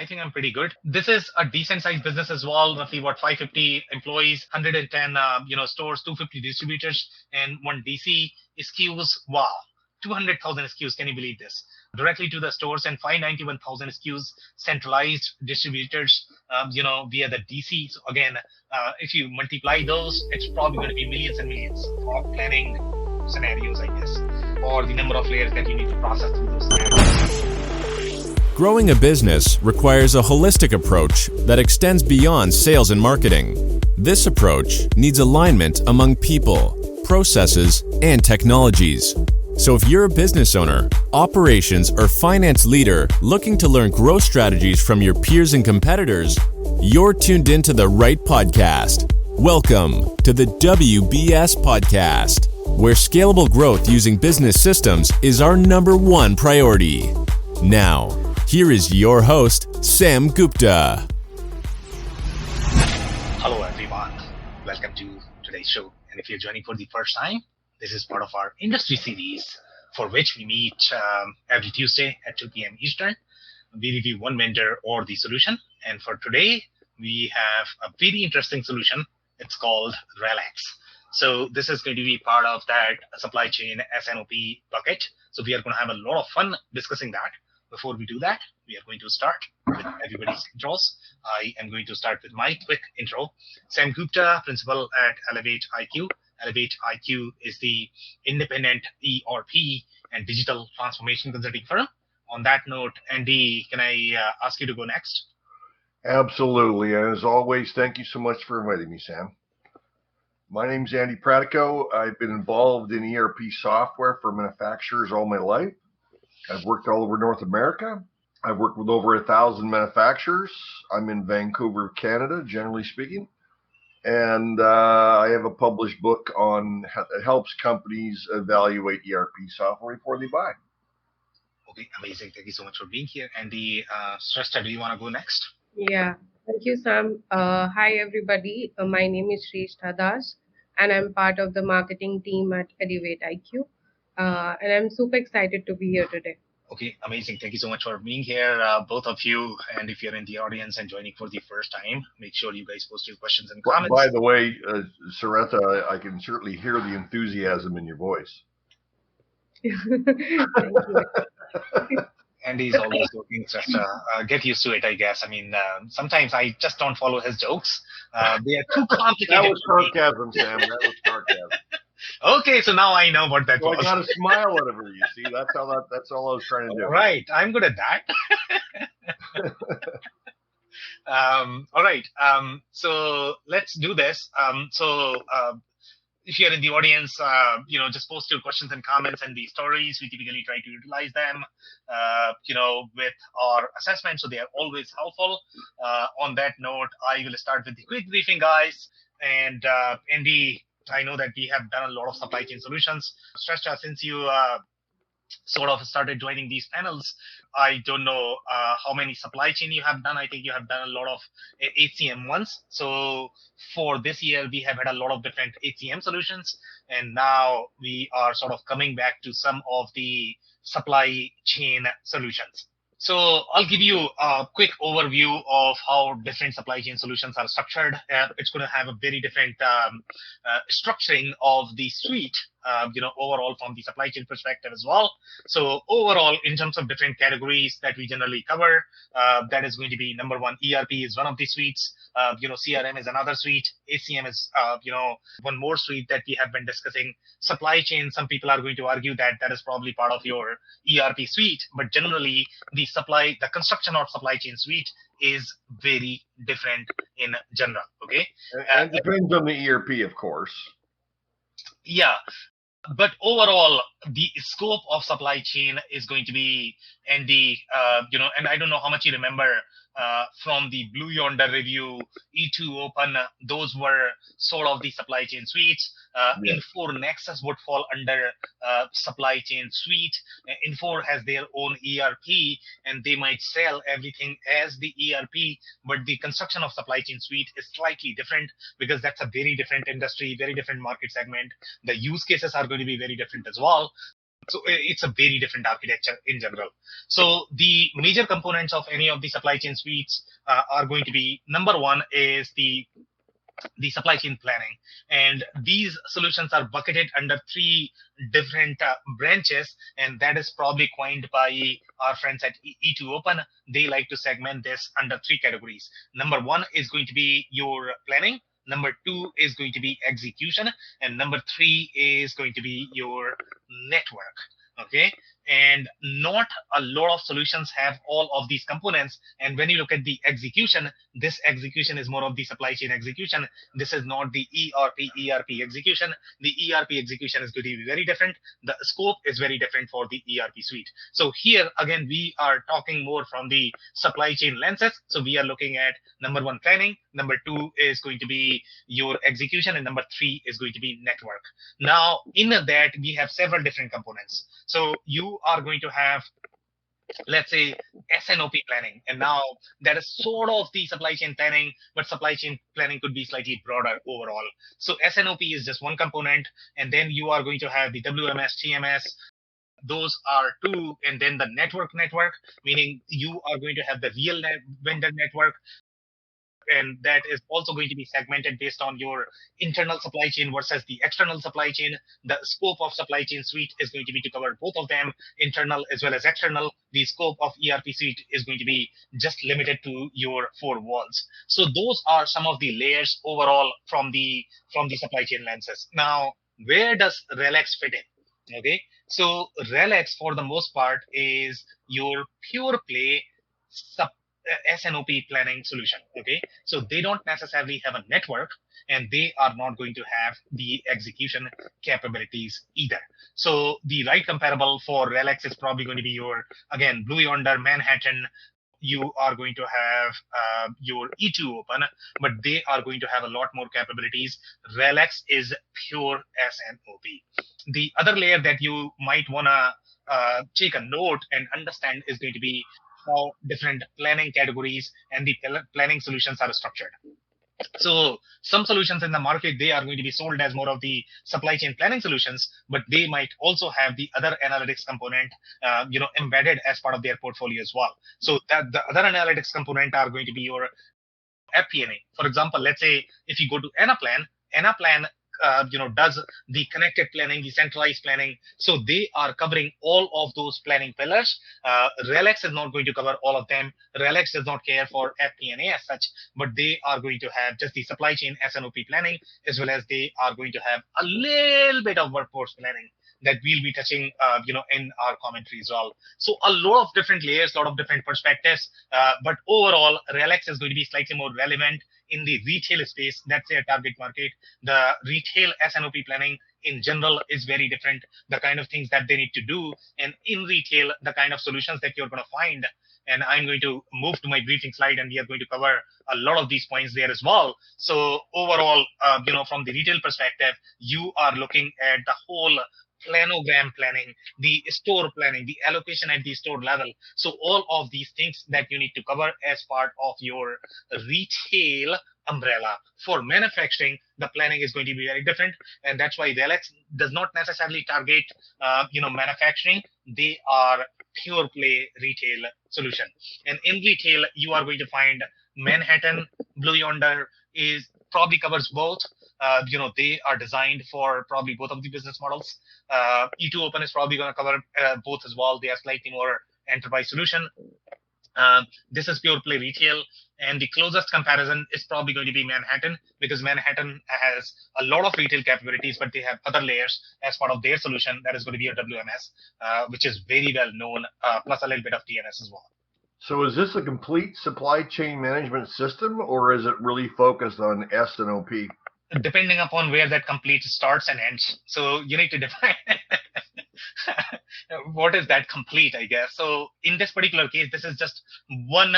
I think I'm pretty good. This is a decent sized business as well. Roughly what 550 employees, 110 stores, 250 distributors, and one DC SKUs. Wow, 200,000 SKUs. Can you believe this? Directly to the stores and 591,000 SKUs centralized distributors. Via the DC. So again, if you multiply those, it's probably going to be millions and millions for planning scenarios, I guess, or the number of layers that you need to process through those scenarios. Growing a business requires a holistic approach that extends beyond sales and marketing. This approach needs alignment among people, processes, and technologies. So if you're a business owner, operations, or finance leader looking to learn growth strategies from your peers and competitors, you're tuned into the right podcast. Welcome to the WBS Podcast, where scalable growth using business systems is our number one priority. Now, here is your host, Sam Gupta. Hello, everyone. Welcome to today's show. And if you're joining for the first time, this is part of our industry series for which we meet every Tuesday at 2 p.m. Eastern. We review one vendor or the solution. And for today, we have a very interesting solution. It's called Relex. So this is going to be part of that supply chain SNOP bucket. So we are going to have a lot of fun discussing that. Before we do that, we are going to start with everybody's intros. I am going to start with my quick intro. Sam Gupta, principal at Elevate IQ. Elevate IQ is the independent ERP and digital transformation consulting firm. On that note, Andy, can I ask you to go next? Absolutely. And as always, thank you so much for inviting me, Sam. My name is Andy Pratico. I've been involved in ERP software for manufacturers all my life. I've worked all over North America. I've worked with over 1,000 manufacturers. I'm in Vancouver, Canada, generally speaking. And I have a published book on that helps companies evaluate ERP software before they buy. Okay, amazing. Thank you so much for being here. Andy, Shrestha, do you want to go next? Yeah, thank you, Sam. Hi, everybody. My name is Shrestha Das, and I'm part of the marketing team at Elevate IQ. And I'm super excited to be here today. Okay, amazing. Thank you so much for being here, both of you. And if you're in the audience and joining for the first time, make sure you guys post your questions and comments. By the way, Saretta, I can certainly hear the enthusiasm in your voice. Thank you. Andy's always looking just get used to it, I guess. I mean, sometimes I just don't follow his jokes. They are too complicated. That was sarcasm, Sam. That was sarcasm. Okay, so now I know what that was. I got to smile whenever you see. That's all I was trying to do. Right, I'm good at that. All right. So let's do this. If you're in the audience, just post your questions and comments and the stories. We typically try to utilize them, with our assessment. So they are always helpful. On that note, I will start with the quick briefing, guys. And Andy, I know that we have done a lot of supply chain solutions. Shrestha, since you sort of started joining these panels, I don't know how many supply chain you have done. I think you have done a lot of HCM ones. So for this year, we have had a lot of different HCM solutions. And now we are sort of coming back to some of the supply chain solutions. So I'll give you a quick overview of how different supply chain solutions are structured. It's going to have a very different structuring of the suite, overall from the supply chain perspective as well. So overall, in terms of different categories that we generally cover, that is going to be number one, ERP is one of the suites. CRM is another suite. ACM is, one more suite that we have been discussing. Supply chain, some people are going to argue that that is probably part of your ERP suite, but generally the construction of supply chain suite is very different in general. Okay. And it depends on the ERP, of course. Yeah. But overall, the scope of supply chain is going to be, and and I don't know how much you remember from the Blue Yonder review, E2 Open, those were sort of the supply chain suites. Infor Nexus would fall under supply chain suite. Infor has their own ERP, and they might sell everything as the ERP, but the construction of supply chain suite is slightly different because that's a very different industry, very different market segment. The use cases are going to be very different as well. So it's a very different architecture in general. So the major components of any of the supply chain suites are going to be, number one is the supply chain planning. And these solutions are bucketed under three different branches, and that is probably coined by our friends at E2 Open. They like to segment this under three categories. Number one is going to be your planning. Number two is going to be execution, and number three is going to be your network. Okay, and not a lot of solutions have all of these components. And when you look at the execution, this execution is more of the supply chain execution. This is not the ERP execution. The ERP execution is going to be very different. The scope is very different for the ERP suite. So here again, we are talking more from the supply chain lenses. So we are looking at number one, planning. Number two is going to be your execution, and number three is going to be network. Now in that, we have several different components. So you are going to have, let's say, SNOP planning. And now that is sort of the supply chain planning, but supply chain planning could be slightly broader overall. So SNOP is just one component. And then you are going to have the WMS, TMS. Those are two. And then the network, meaning you are going to have the real vendor network. And that is also going to be segmented based on your internal supply chain versus the external supply chain. The scope of supply chain suite is going to be to cover both of them, internal as well as external. The scope of ERP suite is going to be just limited to your four walls. So those are some of the layers overall from the supply chain lenses. Now, where does Relex fit in? Okay, so Relex, for the most part, is your pure play SNOP planning solution. Okay, so they don't necessarily have a network, and they are not going to have the execution capabilities either. So the right comparable for Relex is probably going to be your, again, Blue Yonder, Manhattan. You are going to have your E2 Open, but they are going to have a lot more capabilities. Relex is pure SNOP. The other layer that you might want to take a note and understand is going to be how different planning categories and the planning solutions are structured. So some solutions in the market, they are going to be sold as more of the supply chain planning solutions, but they might also have the other analytics component, embedded as part of their portfolio as well. So that the other analytics component are going to be your FP&A. For example, let's say if you go to Anaplan does the connected planning, the centralized planning. So they are covering all of those planning pillars. Relex is not going to cover all of them. Relex does not care for FP&A as such, but they are going to have just the supply chain SNOP planning, as well as they are going to have a little bit of workforce planning that we'll be touching, in our commentary as well. So a lot of different layers, a lot of different perspectives, but overall, Relex is going to be slightly more relevant in the retail space. That's their target market. The retail SNOP planning in general is very different, the kind of things that they need to do. And in retail, the kind of solutions that you're going to find. And I'm going to move to my briefing slide, and we are going to cover a lot of these points there as well. So overall, from the retail perspective, you are looking at the whole planogram planning, the store planning, the allocation at the store level. So all of these things that you need to cover as part of your retail umbrella. For manufacturing, the planning is going to be very different, and that's why Relex does not necessarily target manufacturing. They are pure play retail solution. And in retail, you are going to find Manhattan, Blue Yonder is probably covers both. They are designed for probably both of the business models. E2 Open is probably going to cover both as well. They are slightly more enterprise solution. This is pure play retail. And the closest comparison is probably going to be Manhattan, because Manhattan has a lot of retail capabilities, but they have other layers as part of their solution. That is going to be a WMS, which is very well known, plus a little bit of TNS as well. So is this a complete supply chain management system, or is it really focused on SNOP? Depending upon where that complete starts and ends. So you need to define what is that complete, I guess. So in this particular case, this is just one,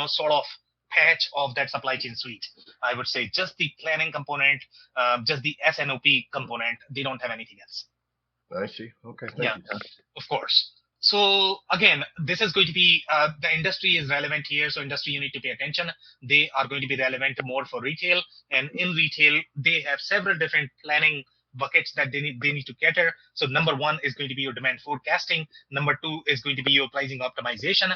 sort of patch of that supply chain suite. I would say just the planning component, just the SNOP component. They don't have anything else. I see. Okay. Thank you. Of course. So again, this is going to be, the industry is relevant here. So industry, you need to pay attention. They are going to be relevant more for retail. And in retail, they have several different planning buckets that they need to cater. So number one is going to be your demand forecasting. Number two is going to be your pricing optimization.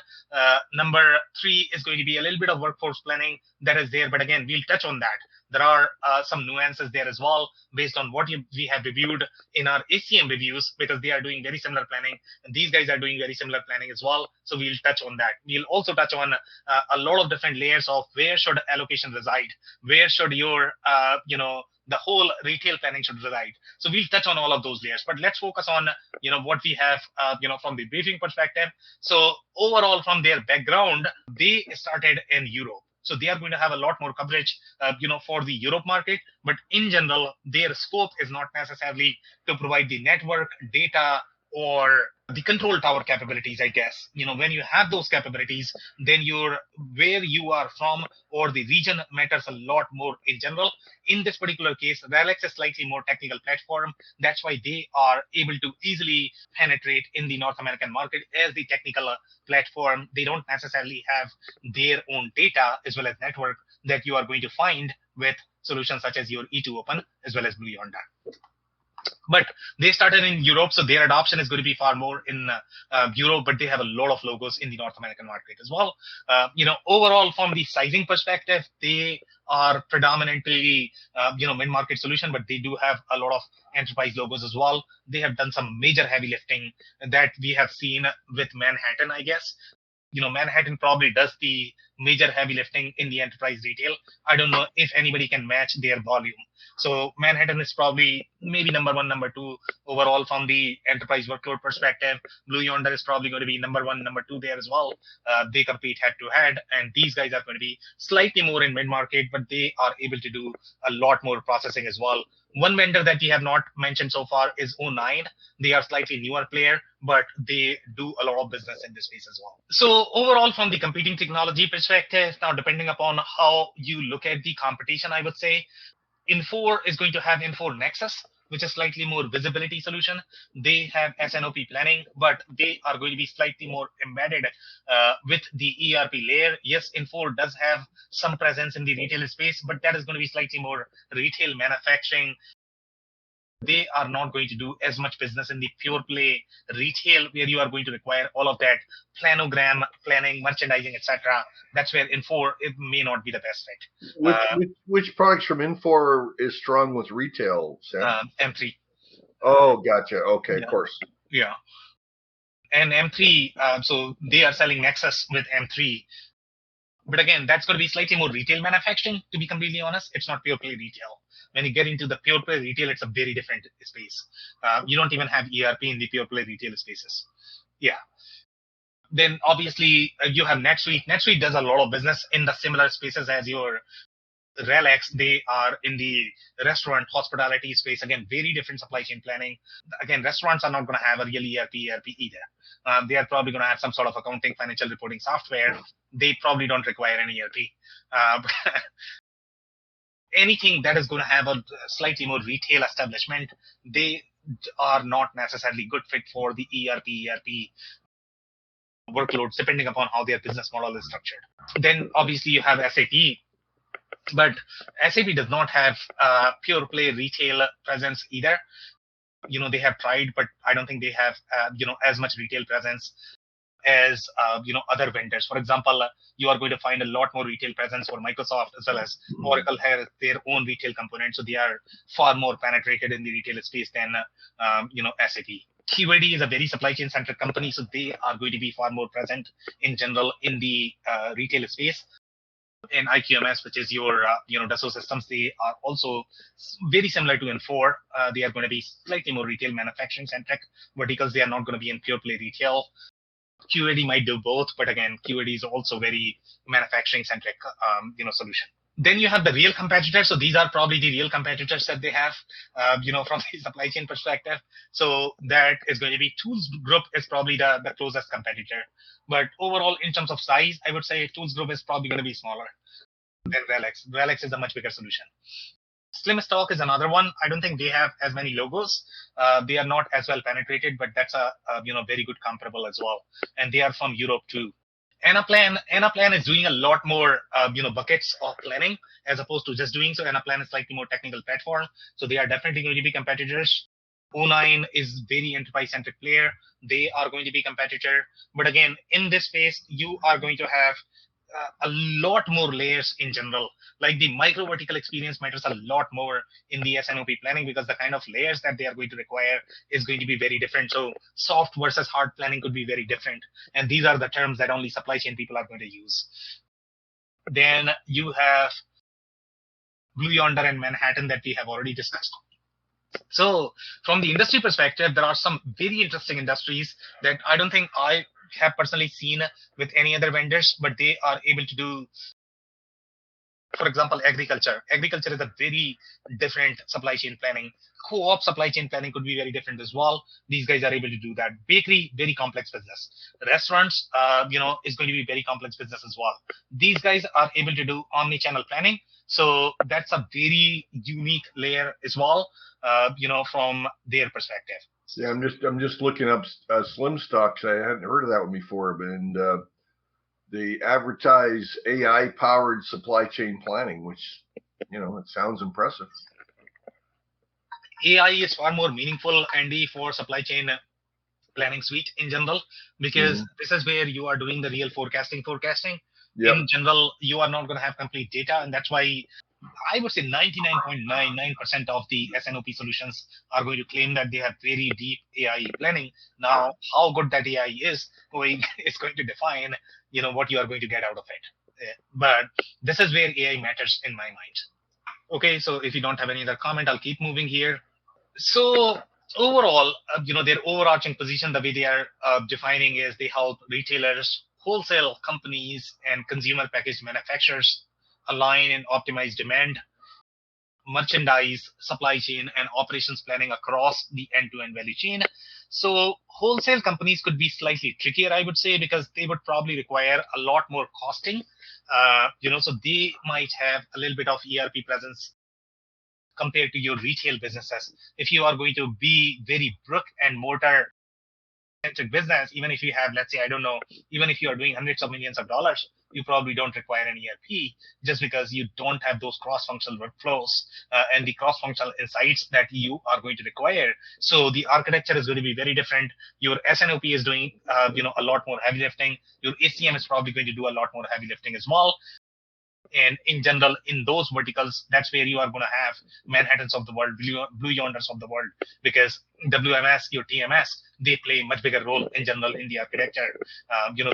Number three is going to be a little bit of workforce planning that is there. But again, we'll touch on that. There are some nuances there as well based on what we have reviewed in our ACM reviews, because they are doing very similar planning and these guys are doing very similar planning as well. So we'll touch on that. We'll also touch on a lot of different layers of where should allocation reside, where should your the whole retail planning should reside. So we'll touch on all of those layers, but let's focus on what we have from the briefing perspective. So overall, from their background, they started in Europe. So they are going to have a lot more coverage, for the Europe market. But in general, their scope is not necessarily to provide the network data or the control tower capabilities, I guess. When you have those capabilities, then where you are from or the region matters a lot more in general. In this particular case, Relex is slightly more technical platform. That's why they are able to easily penetrate in the North American market as the technical platform. They don't necessarily have their own data as well as network that you are going to find with solutions such as your E2 Open as well as Blue Yonder. But they started in Europe, so their adoption is going to be far more in Europe, but they have a lot of logos in the North American market as well. Overall, from the sizing perspective, they are predominantly, mid-market solution, but they do have a lot of enterprise logos as well. They have done some major heavy lifting that we have seen with Manhattan, I guess. Manhattan probably does the major heavy lifting in the enterprise retail. I don't know if anybody can match their volume. So Manhattan is probably maybe number one, number two overall from the enterprise workload perspective. Blue Yonder is probably going to be number one, number two there as well. They compete head to head, and these guys are going to be slightly more in mid-market, but they are able to do a lot more processing as well. One vendor that we have not mentioned so far is O9. They are slightly newer player, but they do a lot of business in this space as well. So overall, from the competing technology perspective, now depending upon how you look at the competition, I would say Infor is going to have Infor Nexus, which is slightly more visibility solution. They have SNOP planning, but they are going to be slightly more embedded with the ERP layer. Yes, Infor does have some presence in the retail space, but that is going to be slightly more retail manufacturing. They are not going to do as much business in the pure play retail, where you are going to require all of that planogram, planning, merchandising, etc. That's where Infor, it may not be the best fit. Which products from Infor is strong with retail, Sam? M3. Oh, gotcha. Okay, yeah. Of course. Yeah. And M3, so they are selling Nexus with M3. But again, that's going to be slightly more retail manufacturing, to be completely honest. It's not pure play retail. When you get into the pure play retail, it's a very different space. You don't even have ERP in the pure play retail spaces. Yeah. Then obviously you have NetSuite. NetSuite does a lot of business in the similar spaces as your Relex. They are in the restaurant hospitality space. Again, very different supply chain planning. Again, restaurants are not going to have a real ERP either. They are probably going to have some sort of accounting, financial reporting software. They probably don't require any ERP. Anything that is going to have a slightly more retail establishment, they are not necessarily good fit for the ERP workloads, depending upon how their business model is structured. Then obviously you have SAP, but SAP does not have pure play retail presence either. They have tried, but I don't think they have as much retail presence as other vendors. For example, you are going to find a lot more retail presence for Microsoft, as well as Oracle has their own retail component, so they are far more penetrated in the retail space than SAP. QAD is a very supply chain centric company, so they are going to be far more present in general in the retail space. In IQMS, which is your Dassault systems, they are also very similar to Infor. They are going to be slightly more retail manufacturing centric verticals. They are not going to be in pure play retail. QAD might do both, but again, QAD is also very manufacturing centric solution. Then you have the real competitors. So these are probably the real competitors that they have, from the supply chain perspective. So that is going to be Tools Group is probably the closest competitor. But overall, in terms of size, I would say Tools Group is probably going to be smaller than Relex. Relex is a much bigger solution. Slimstock is another one. I don't think they have as many logos. They are not as well penetrated, but that's a very good comparable as well. And they are from Europe too. Anaplan is doing a lot more, buckets of planning as opposed to just doing so. Anaplan is slightly more technical platform, so they are definitely going to be competitors. O9 is very enterprise-centric player. They are going to be competitor. But again, in this space, you are going to have a lot more layers in general. Like the micro vertical experience matters a lot more in the SNOP planning because the kind of layers that they are going to require is going to be very different. So soft versus hard planning could be very different. And these are the terms that only supply chain people are going to use. Then you have Blue Yonder and Manhattan that we have already discussed. So from the industry perspective, there are some very interesting industries that I don't think I have personally seen with any other vendors, but they are able to do. For example, agriculture. Agriculture is a very different supply chain planning. Co-op supply chain planning could be very different as well. These guys are able to do that. Bakery, very complex business. Restaurants, is going to be very complex business as well. These guys are able to do omni-channel planning. So that's a very unique layer as well, from their perspective. Yeah, I'm just looking up Slim Stocks. I hadn't heard of that one before, but they advertise AI-powered supply chain planning, which, it sounds impressive. AI is far more meaningful, Andy, for supply chain planning suite in general, because this is where you are doing the real forecasting. Yep. In general, you are not going to have complete data, and that's why I would say 99.99% of the SNOP solutions are going to claim that they have very deep AI planning. Now, how good that AI is going to define, what you are going to get out of it. But this is where AI matters in my mind. Okay, so if you don't have any other comment, I'll keep moving here. So overall, their overarching position, the way they are defining is they help retailers, wholesale companies, and consumer packaged manufacturers align and optimize demand, merchandise, supply chain, and operations planning across the end-to-end value chain. So wholesale companies could be slightly trickier, I would say, because they would probably require a lot more costing. So they might have a little bit of ERP presence compared to your retail businesses. If you are going to be very brick and mortar centric business, even if you have, let's say, I don't know, even if you are doing hundreds of millions of dollars, you probably don't require an ERP just because you don't have those cross-functional workflows and the cross-functional insights that you are going to require. So the architecture is going to be very different. Your SNOP is doing, a lot more heavy lifting. Your ACM is probably going to do a lot more heavy lifting as well. And in general, in those verticals, that's where you are going to have Manhattans of the world, Blue Yonders of the world, because WMS, your TMS, they play a much bigger role in general in the architecture.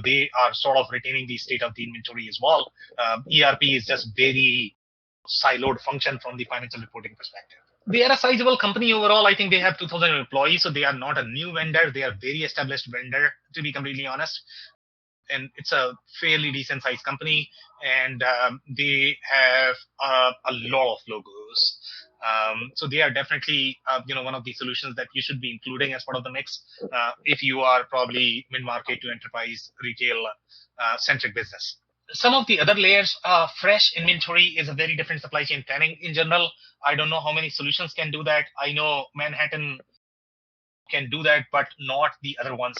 They are sort of retaining the state of the inventory as well. ERP is just very siloed function from the financial reporting perspective. They are a sizable company overall. I think they have 2,000 employees, so they are not a new vendor. They are a very established vendor, to be completely honest. And it's a fairly decent sized company, and they have a lot of logos. So they are definitely, one of the solutions that you should be including as part of the mix if you are probably mid-market to enterprise retail centric business. Some of the other layers, fresh inventory is a very different supply chain planning in general. I don't know how many solutions can do that. I know Manhattan can do that, but not the other ones.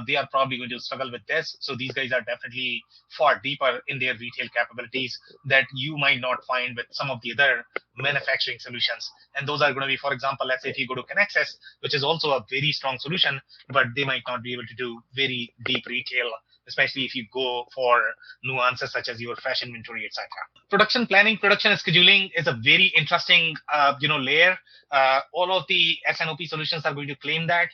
They are probably going to struggle with this. So these guys are definitely far deeper in their retail capabilities that you might not find with some of the other manufacturing solutions. And those are going to be, for example, let's say if you go to Connexus, which is also a very strong solution, but they might not be able to do very deep retail, especially if you go for nuances such as your fresh inventory, etc. Production planning, production scheduling is a very interesting, layer. All of the SNOP solutions are going to claim that,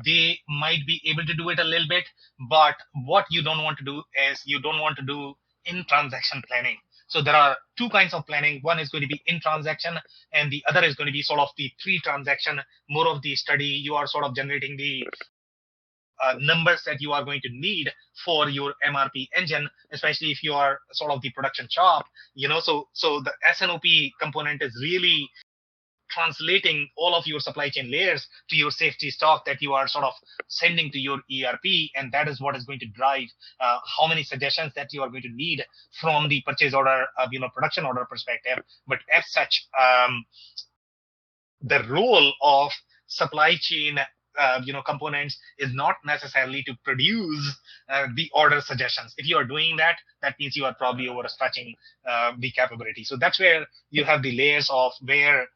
they might be able to do it a little bit, but what you don't want to do is you don't want to do in-transaction planning. So there are two kinds of planning. One is going to be in transaction, and the other is going to be sort of the pre-transaction, more of the study. You are sort of generating the numbers that you are going to need for your MRP engine, especially if you are sort of the production shop, so the SNOP component is really translating all of your supply chain layers to your safety stock that you are sort of sending to your ERP, and that is what is going to drive how many suggestions that you are going to need from the purchase order, production order perspective. But as such, the role of supply chain components is not necessarily to produce the order suggestions. If you are doing that, that means you are probably overstretching the capability. So that's where you have the layers of where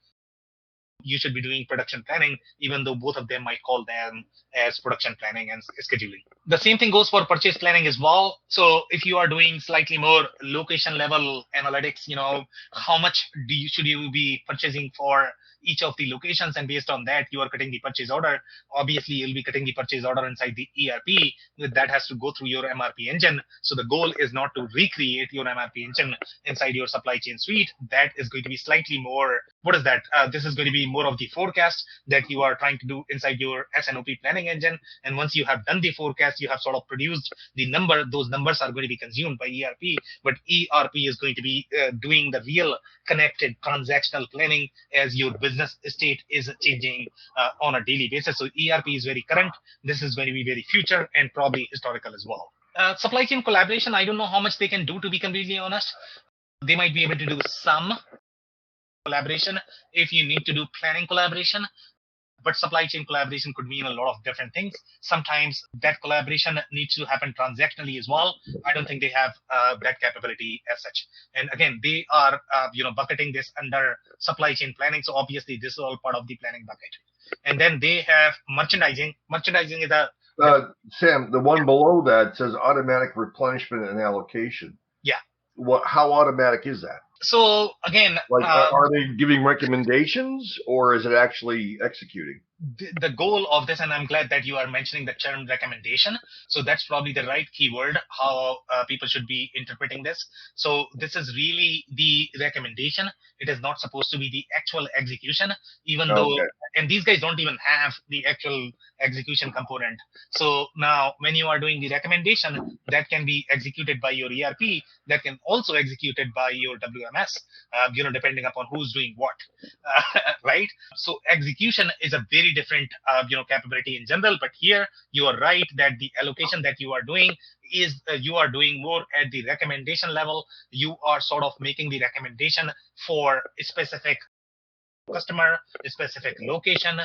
you should be doing production planning, even though both of them might call them as production planning and scheduling. The same thing goes for purchase planning as well. So if you are doing slightly more location level analytics, how much should you be purchasing for each of the locations, and based on that you are cutting the purchase order. Obviously you'll be cutting the purchase order inside the ERP. That has to go through your MRP engine. So the goal is not to recreate your MRP engine inside your supply chain suite. That is going to be slightly more, what is that? This is going to be more of the forecast that you are trying to do inside your S&OP planning engine. And once you have done the forecast, you have sort of produced the number. Those numbers are going to be consumed by ERP, but ERP is going to be doing the real connected transactional planning as your business state is changing on a daily basis. So ERP is very current. This is going to be very future and probably historical as well. Supply chain collaboration, I don't know how much they can do, to be completely honest. They might be able to do some collaboration if you need to do planning collaboration, but supply chain collaboration could mean a lot of different things. Sometimes that collaboration needs to happen transactionally as well. I don't think they have that capability as such. And again, they are bucketing this under supply chain planning. So obviously this is all part of the planning bucket. And then they have merchandising. Merchandising is a Sam, the one below that says automatic replenishment and allocation. Yeah. How automatic is that? So again, are they giving recommendations, or is it actually executing? The goal of this, and I'm glad that you are mentioning the term recommendation. So that's probably the right keyword, how people should be interpreting this. So this is really the recommendation. It is not supposed to be the actual execution, even though, and these guys don't even have the actual execution component. So now when you are doing the recommendation, that can be executed by your ERP, that can also executed by your WMS, depending upon who's doing what, right? So execution is a very different capability in general, but here you are right that the allocation that you are doing is you are doing more at the recommendation level. You are sort of making the recommendation for a specific customer, a specific location.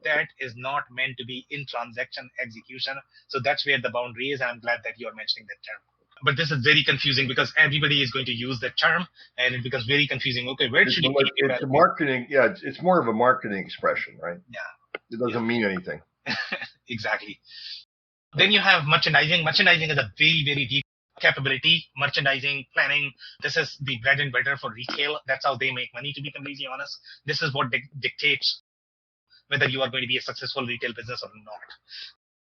That is not meant to be in transaction execution. So that's where the boundary is. I'm glad that you're mentioning that term. But this is very confusing because everybody is going to use that term, and it becomes very confusing. Okay, where should you keep it? It's a marketing, it's more of a marketing expression, right? Yeah. It doesn't mean anything. Exactly. Then you have merchandising. Merchandising is a very, very deep capability. Merchandising, planning, this is the bread and butter for retail. That's how they make money, to be completely honest. This is what dictates whether you are going to be a successful retail business or not.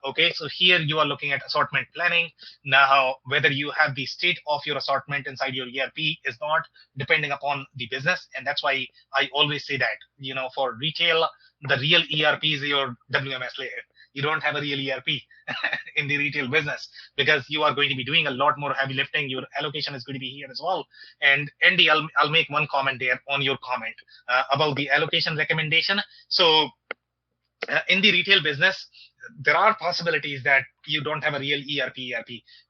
Okay, so here you are looking at assortment planning. Now, whether you have the state of your assortment inside your ERP is not depending upon the business. And that's why I always say that, for retail, the real ERP is your WMS layer. You don't have a real ERP in the retail business because you are going to be doing a lot more heavy lifting. Your allocation is going to be here as well. And Andy, I'll make one comment there on your comment about the allocation recommendation. So in the retail business, there are possibilities that you don't have a real ERP,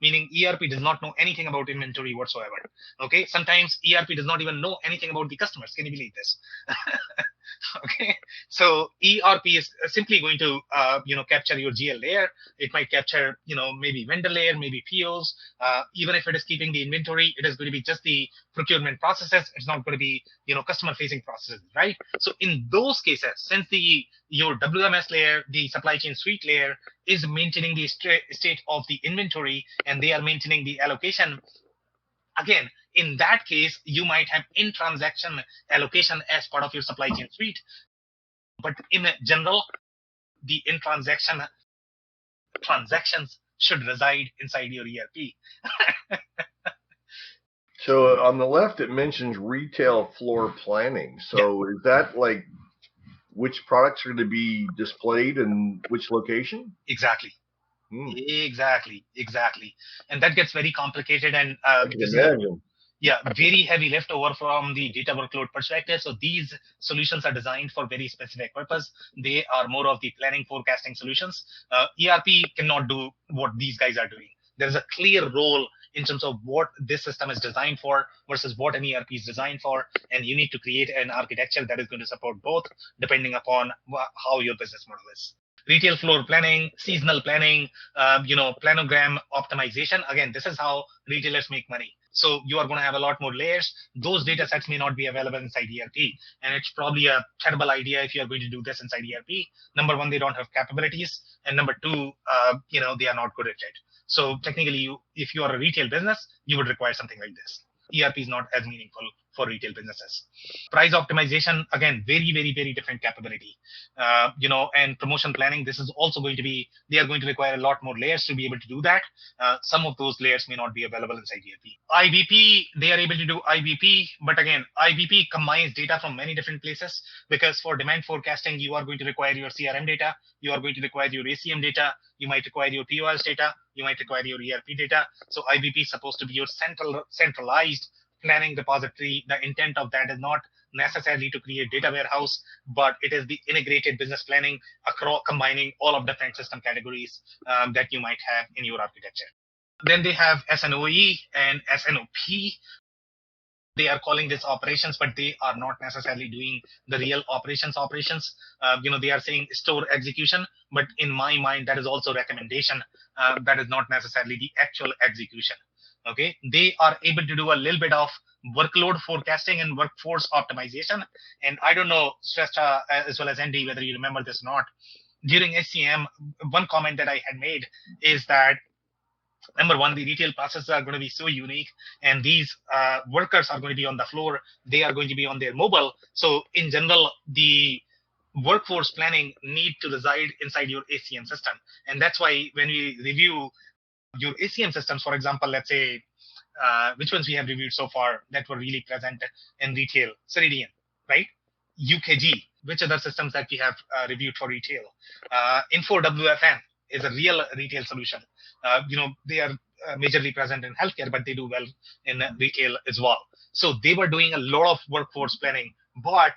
meaning ERP does not know anything about inventory whatsoever. Okay, sometimes ERP does not even know anything about the customers. Can you believe this? Okay, so ERP is simply going to capture your GL layer. It might capture maybe vendor layer, maybe POs. Even if it is keeping the inventory, it is going to be just the procurement processes. It's not going to be customer facing processes, right? So in those cases, since your WMS layer, the supply chain suite layer, is maintaining the state of the inventory and they are maintaining the allocation, again, in that case, you might have in-transaction allocation as part of your supply chain suite. But in general, the in-transaction transactions should reside inside your ERP. So on the left, it mentions retail floor planning. So is that like which products are going to be displayed in which location? Exactly. Exactly. And that gets very complicated and very heavy lift over from the data workload perspective. So these solutions are designed for very specific purpose. They are more of the planning forecasting solutions. ERP cannot do what these guys are doing. There's a clear role in terms of what this system is designed for versus what an ERP is designed for, and you need to create an architecture that is going to support both, depending upon how your business model is. Retail floor planning, seasonal planning, planogram optimization. Again, this is how retailers make money. So you are going to have a lot more layers. Those data sets may not be available inside ERP. And it's probably a terrible idea if you are going to do this inside ERP. Number one, they don't have capabilities. And number two, they are not good at it. So technically, if you are a retail business, you would require something like this. ERP is not as meaningful for retail businesses. Price optimization, again, very, very, very different capability. And promotion planning, this is also going to be, they are going to require a lot more layers to be able to do that. Some of those layers may not be available inside ERP. IBP, they are able to do IBP, but again, IBP combines data from many different places, because for demand forecasting, you are going to require your CRM data, you are going to require your ACM data, you might require your POS data, you might require your ERP data. So IBP is supposed to be your centralized planning repository. The intent of that is not necessarily to create data warehouse, but it is the integrated business planning across combining all of different system categories that you might have in your architecture. Then they have SNOE and SNOP. They are calling this operations, but they are not necessarily doing the real operations. They are saying store execution, but in my mind, that is also recommendation. That is not necessarily the actual execution. Okay, they are able to do a little bit of workload forecasting and workforce optimization. And I don't know, Shrestha, as well as Andy, whether you remember this or not. During SCM, one comment that I had made is that, number one, the retail processes are going to be so unique, and these workers are going to be on the floor. They are going to be on their mobile. So in general, the workforce planning need to reside inside your ACM system. And that's why when we review your ACM systems, for example, let's say, which ones we have reviewed so far that were really present in retail? Ceridian, right? UKG, which other systems that we have reviewed for retail? InfoWFN is a real retail solution. They are majorly present in healthcare, but they do well in retail as well. So they were doing a lot of workforce planning, but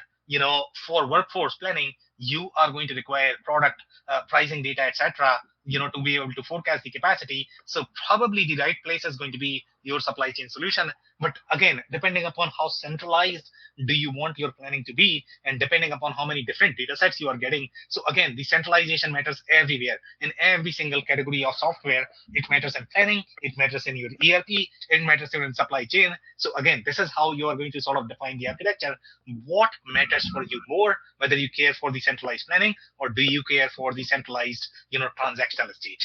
for workforce planning, you are going to require product pricing data, etc., to be able to forecast the capacity. So probably the right place is going to be your supply chain solution. But again, depending upon how centralized do you want your planning to be, and depending upon how many different data sets you are getting. So again, the centralization matters everywhere in every single category of software. It matters in planning, it matters in your ERP, it matters in supply chain. So again, this is how you are going to sort of define the architecture. What matters for you more, whether you care for the centralized planning or do you care for the centralized, transactional state.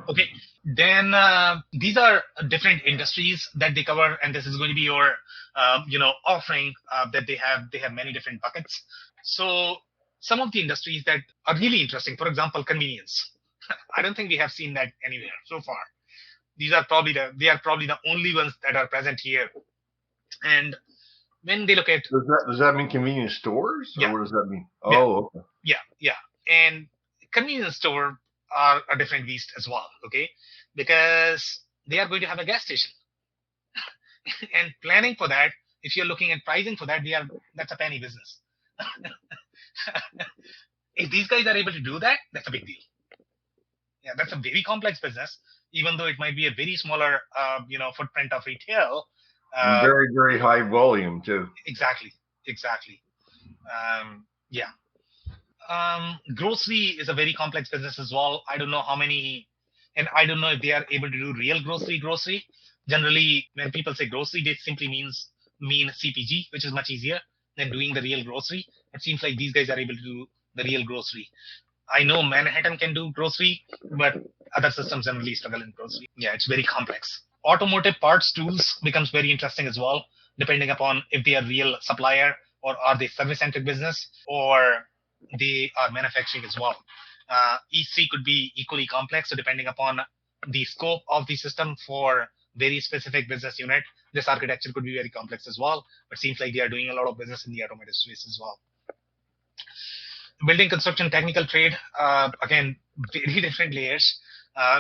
Okay, then these are different industries that they cover, and this is going to be your offering that they have. They have many different buckets. So some of the industries that are really interesting, for example, convenience. I don't think we have seen that anywhere so far. They are probably the only ones that are present here. And when they look at, does that mean convenience stores, or yeah. What does that mean? Yeah. Oh, okay. Yeah, and convenience store are a different beast as well, okay? Because they are going to have a gas station. And planning for that, if you're looking at pricing for that, that's a penny business. If these guys are able to do that, that's a big deal. Yeah, that's a very complex business, even though it might be a very smaller, footprint of retail. Very, very high volume too. Exactly. Yeah. Grocery is a very complex business as well. I don't know how many, and I don't know if they are able to do real grocery. Generally, when people say grocery, they simply mean CPG, which is much easier than doing the real grocery. It seems like these guys are able to do the real grocery. I know Manhattan can do grocery, but other systems generally struggle in grocery. Yeah, it's very complex. Automotive parts tools becomes very interesting as well, depending upon if they are real supplier or are they service-centric business or they are manufacturing as well. E3 could be equally complex. So depending upon the scope of the system for very specific business unit, this architecture could be very complex as well. But seems like they are doing a lot of business in the automotive space as well. Building, construction, technical trade, again, very different layers.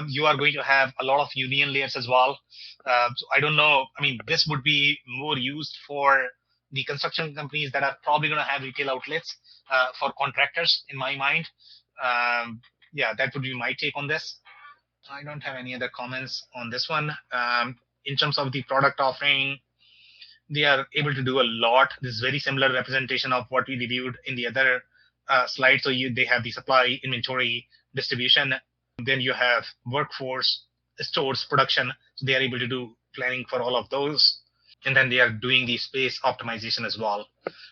You are going to have a lot of union layers as well. So I don't know. I mean, this would be more used for the construction companies that are probably going to have retail outlets for contractors, in my mind. Yeah, that would be my take on this. I don't have any other comments on this one. In terms of the product offering, they are able to do a lot. This is very similar representation of what we reviewed in the other slide. So they have the supply, inventory, distribution. Then you have workforce, stores, production. So they are able to do planning for all of those. And then they are doing the space optimization as well.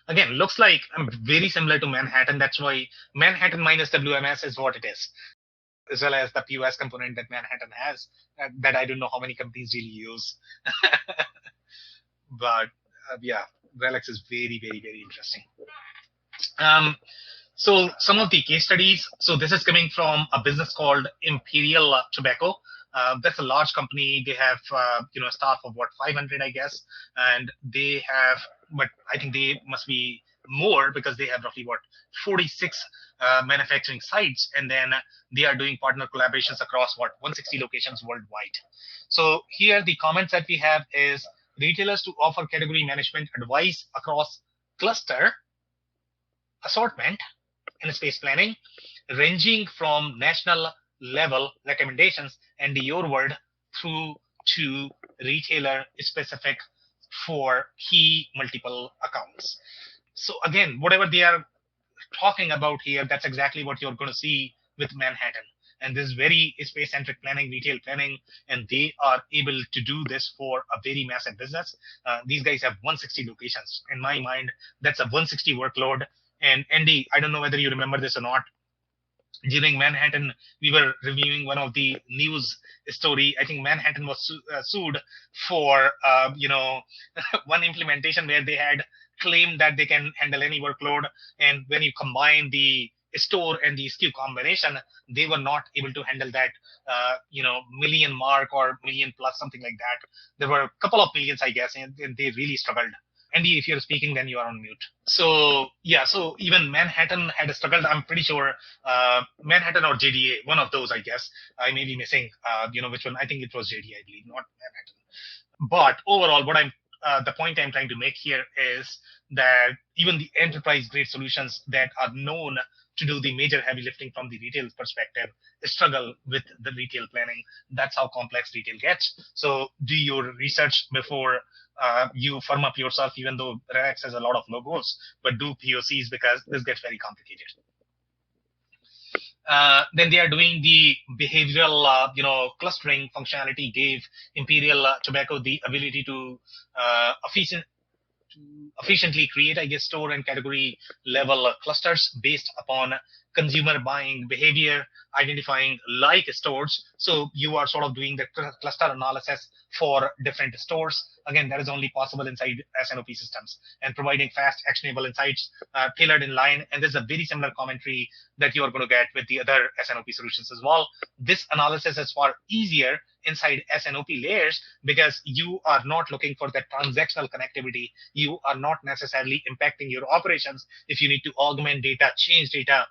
Again, looks like very similar to Manhattan. That's why Manhattan minus WMS is what it is, as well as the POS component that Manhattan has, that I don't know how many companies really use. But yeah, Relex is very, very, very interesting. So some of the case studies. So this is coming from a business called Imperial Tobacco. That's a large company. They have a staff of what, 500, I guess, and they have, but I think they must be more because they have roughly what, 46 manufacturing sites, and then they are doing partner collaborations across what, 160 locations worldwide. So here the comments that we have is retailers to offer category management advice across cluster, assortment, and space planning, ranging from national level recommendations and your word through to retailer specific for key multiple accounts. So again, whatever they are talking about here, that's exactly what you're going to see with Manhattan. And this is very space-centric planning, retail planning, and they are able to do this for a very massive business. These guys have 160 locations. In my mind, that's a 160 workload. And Andy, I don't know whether you remember this or not. During Manhattan, we were reviewing one of the news story. I think Manhattan was sued for one implementation where they had claimed that they can handle any workload, and when you combine the store and the SKU combination, they were not able to handle that million mark or million plus, something like that. There were a couple of millions, I guess, and they really struggled. Andy, if you're speaking, then you are on mute. So yeah, so even Manhattan had struggled. I'm pretty sure Manhattan or JDA, one of those, I guess. I may be missing, which one. I think it was JDA, I believe, not Manhattan. But overall, the point I'm trying to make here is that even the enterprise-grade solutions that are known to do the major heavy lifting from the retail perspective struggle with the retail planning. That's how complex retail gets. So do your research before you firm up yourself, even though Relex has a lot of logos, but do POCs because this gets very complicated. Then they are doing the behavioral, clustering functionality. Gave Imperial Tobacco the ability to efficiently create, I guess, store and category level clusters based upon consumer buying behavior, identifying like stores. So you are sort of doing the cluster analysis for different stores. Again, that is only possible inside SNOP systems, and providing fast, actionable insights tailored in line. And there's a very similar commentary that you are going to get with the other SNOP solutions as well. This analysis is far easier inside SNOP layers because you are not looking for that transactional connectivity. You are not necessarily impacting your operations if you need to augment data, change data,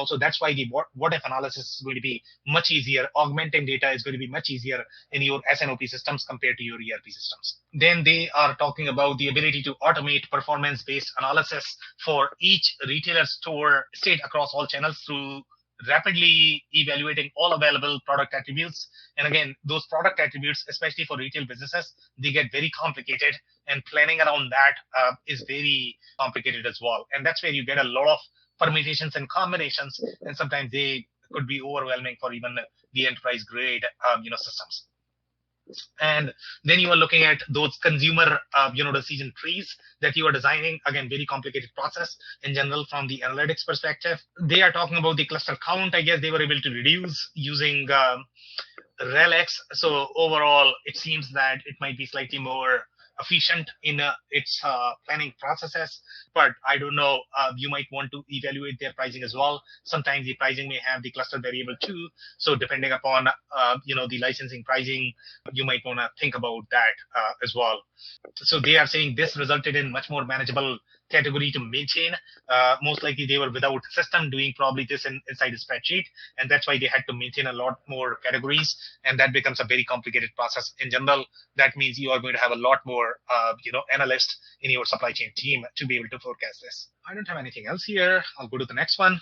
so that's why the what if analysis is going to be much easier. Augmenting data is going to be much easier in your SNOP systems compared to your ERP systems. Then they are talking about the ability to automate performance-based analysis for each retailer store state across all channels through rapidly evaluating all available product attributes. And again, those product attributes, especially for retail businesses, they get very complicated, and planning around that is very complicated as well. And that's where you get a lot of permutations and combinations, and sometimes they could be overwhelming for even the enterprise grade systems. And then you are looking at those consumer decision trees that you are designing. Again, very complicated process in general from the analytics perspective. They are talking about the cluster count. I guess they were able to reduce using Relex. So overall, it seems that it might be slightly more efficient in its planning processes, but I don't know. You might want to evaluate their pricing as well. Sometimes the pricing may have the cluster variable too. So depending upon the licensing pricing, you might want to think about that as well. So they are saying this resulted in much more manageable category to maintain. Most likely they were without system doing probably this inside a spreadsheet, and that's why they had to maintain a lot more categories, and that becomes a very complicated process in general. That means you are going to have a lot more analysts in your supply chain team to be able to forecast this. I don't have anything else here. I'll go to the next one.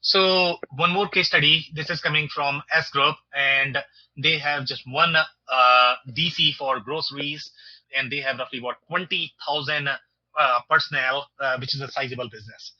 So one more case study. This is coming from S Group, and they have just one DC for groceries, and they have roughly what 20,000 personnel, which is a sizable business.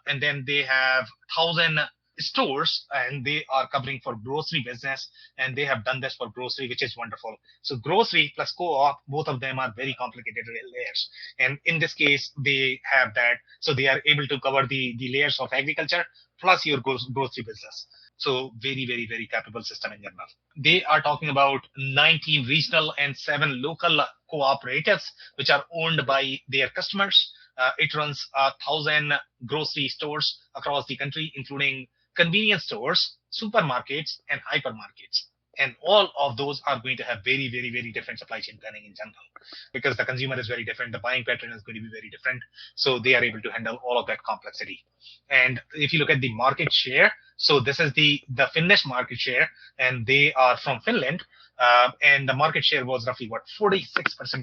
And then they have 1,000 stores, and they are covering for grocery business, and they have done this for grocery, which is wonderful. So grocery plus co-op, both of them are very complicated layers, and in this case they have that, so they are able to cover the layers of agriculture plus your grocery business. So very capable system in general. They are talking about 19 regional and 7 local cooperatives which are owned by their customers. It runs 1,000 grocery stores across the country, including convenience stores, supermarkets, and hypermarkets. And all of those are going to have very different supply chain planning in general, because the consumer is very different, the buying pattern is going to be very different. So they are able to handle all of that complexity. And if you look at the market share, so this is the Finnish market share, and they are from Finland, and the market share was roughly what 46%.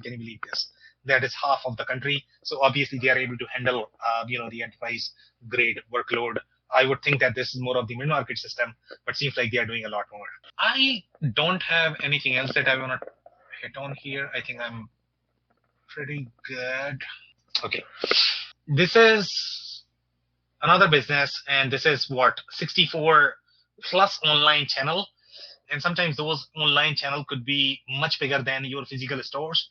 Can you believe this? That is half of the country. So obviously they are able to handle the enterprise grade workload. I would think that this is more of the mid-market system, but seems like they are doing a lot more. I don't have anything else that I want to hit on here. I think I'm pretty good. Okay. This is another business, and this is what 64 plus online channel. And sometimes those online channel could be much bigger than your physical stores.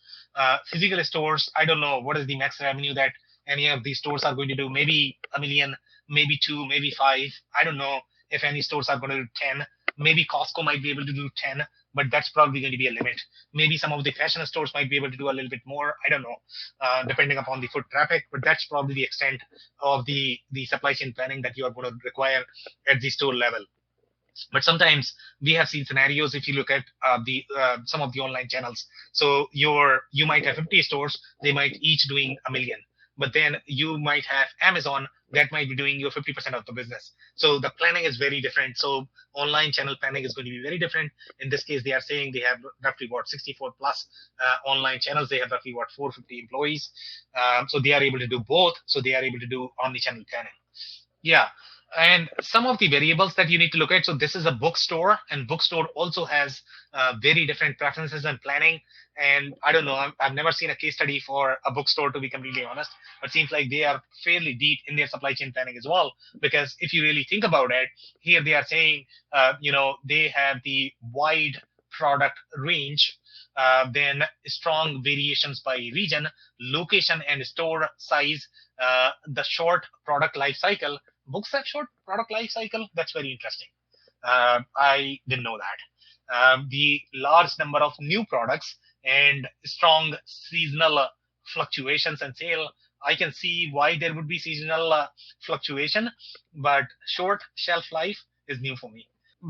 Physical stores, I don't know what is the max revenue that any of these stores are going to do. Maybe a million, maybe 2, maybe 5. I don't know if any stores are going to do 10. Maybe Costco might be able to do 10, but that's probably going to be a limit. Maybe some of the fashion stores might be able to do a little bit more. I don't know, depending upon the foot traffic, but that's probably the extent of the supply chain planning that you are going to require at the store level. But sometimes we have seen scenarios. If you look at some of the online channels, so you might have 50 stores, they might each doing a million, but then you might have Amazon that might be doing your 50% of the business. So the planning is very different. So online channel planning is going to be very different. In this case, they are saying they have roughly what 64 plus online channels. They have roughly what 450 employees. So they are able to do both. So they are able to do omni-channel planning. Yeah. And some of the variables that you need to look at. So this is a bookstore, and bookstore also has very different preferences and planning. And I don't know, I've never seen a case study for a bookstore, to be completely honest. But it seems like they are fairly deep in their supply chain planning as well. Because if you really think about it, here they are saying, they have the wide product range, then strong variations by region, location, and store size, the short product life cycle. Books have short product life cycle. That's very interesting. I didn't know that. The large number of new products and strong seasonal fluctuations and sale. I can see why there would be seasonal fluctuation, but short shelf life is new for me.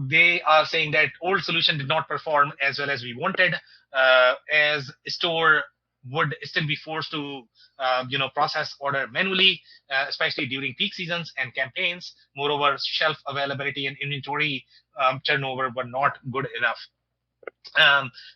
They are saying that old solution did not perform as well as we wanted, as store would still be forced to process order manually, especially during peak seasons and campaigns. Moreover, shelf availability and inventory turnover were not good enough.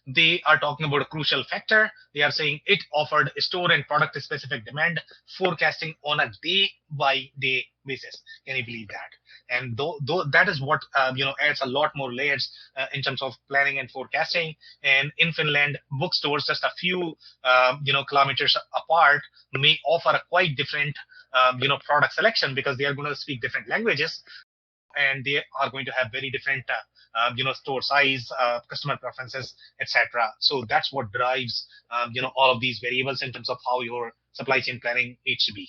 They are talking about a crucial factor. They are saying it offered store and product specific demand forecasting on a day-by-day basis. Can you believe that? And that is what adds a lot more layers in terms of planning and forecasting. And in Finland, bookstores just a few kilometers apart may offer a quite different product selection, because they are going to speak different languages, and they are going to have very different store size, customer preferences, etc. So that's what drives all of these variables in terms of how your supply chain planning needs to be.